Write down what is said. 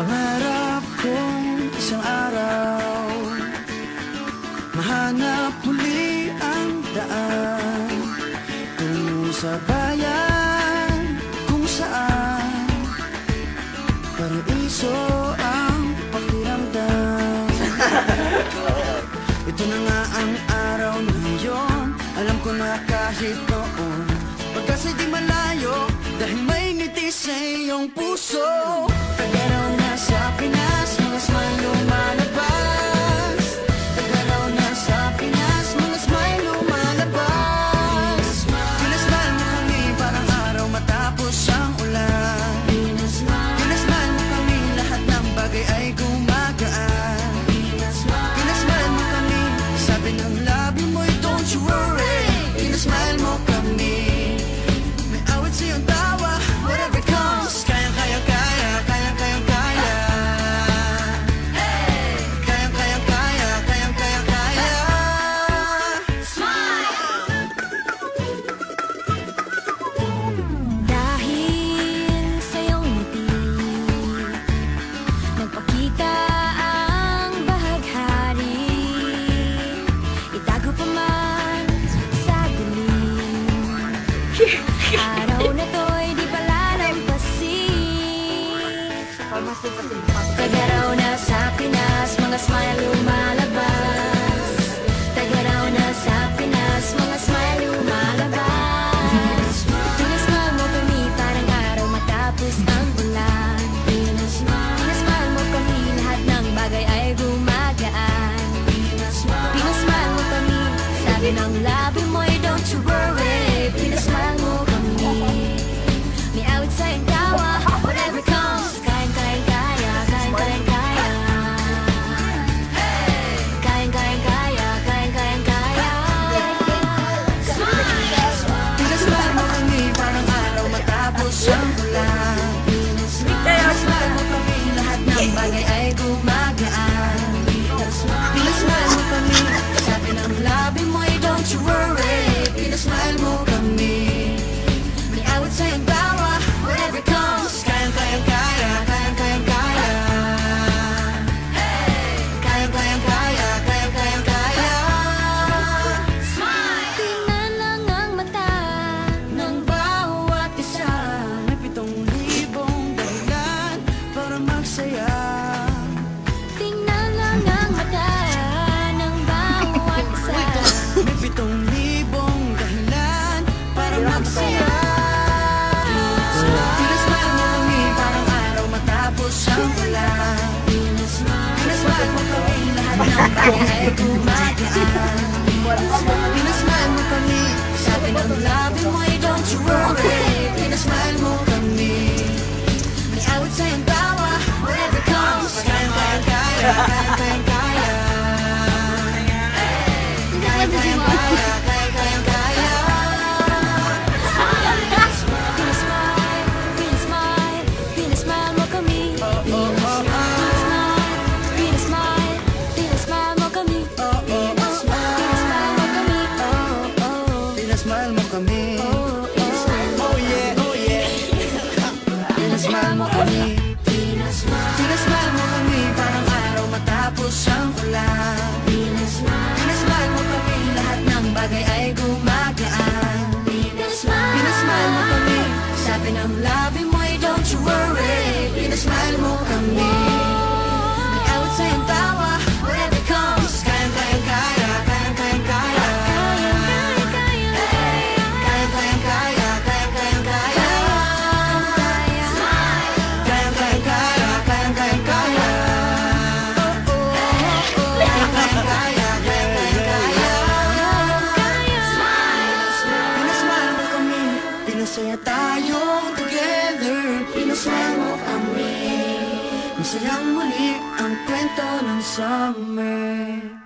Pangarap kong isang araw mahanap muli ang daan tungo sa bayan kung saan paraiso ang pakiramdam. Ito na nga ang araw na yun. Alam ko na kahit noon pagkasa'y di malayo, dahil may ngiti sa iyong puso. Tagaraw na sa Pinas, mga smile lumalabas. Tagaraw na sa Pinas, mga smile lumalabas. Pinasmile mo kami parang araw matapos ang ulan. Pinasmile mo kami, lahat ng bagay ay gumagaan. Pinasmile mo kami, sabi ng labi mo'y don't you worry. Pinasmile mo kami, may awit sa iyong tawa, whatever comes. Kayang kaya kaya, kayang kayang kaya. Kayang kayang kaya, kayang kayang kaya. Dahil sa iyong ngiti, nagpakita ang bahaghari. Itago pa man sa dilim, araw na to'y di palalampasin. Tagaraw na sa Pinas, mga smile lumalabas. Tagaraw na sa Pinas, mga smile lumalabas. Pinasmile mo kami parang araw matapos ang ulan. Pinasmile mo kami, lahat ng bagay ay gumagaan. Pinasmile mo kami, sabi ng labi mo'y don't you worry. Pinasmile mo kami, may awit sa iyong tawa, whatever comes. Kayang kayang kaya, kayang kayang kaya. Kayang kayang kaya, kayang kayang kaya. Pinasmile mo kami parang araw matapos ang ulan. Pinasmile mo kami, lahat ng bagay ay gumagaan. Pinasmile mo kami, sabi ng labi mo'y don't you worry. Pinasmile mo kami, may awit sa iyong tawa, whatever comes. Kayang kayang kaya, kayang kayang kaya. Kayang kayang kaya, kayang kayang kaya. Tingnan lang ang mata ng Bawat isa may 7,000 dahilan para magsaya. tingnan lang ang mata ng bawat isa. May 7,000 dahilan para magsaya. Pinasmile mo kami parang araw matapos ang ulan. Pinasmile mo kami, lahat ng bagay ay gumagaan. Pinasmile mo kami, sabi ng labi mo'y don't you worry. Pinasmile mo kami, may awit sa iyong tawa, whatever comes. Kayang kayang kaya, kayang kayang kaya. Kayang kayang kaya, kayang kayang kaya. Pinasmile, pinasmile, pinasmile mo kami. Pinasmile, pinasmile mo kami. Pinasmile mo kami. Pinasmile mo kami. Oh yeah, oh yeah. Pinasmile mo kami. Pinasmile mo kami parang araw matapos ang ulan. Pinasmile mo kami, lahat ng bagay ay gumagaan. Pinasmile mo kami, sabi ng labi mo'y don't you worry. Pinasmile mo kami, may awit sa iyong tawa, whatever comes. Kayang kayang kaya, kayang kayang kaya. Kayang kayang kaya, kayang kayang kaya. Kayang kayang kaya, kayang kayang kaya. Kayang kayang kaya, kayang kayang kaya. Pinasmile mo kami, pinasaya tayong together. Pinasmile mo kami, masayang muli ang kwento ng summer.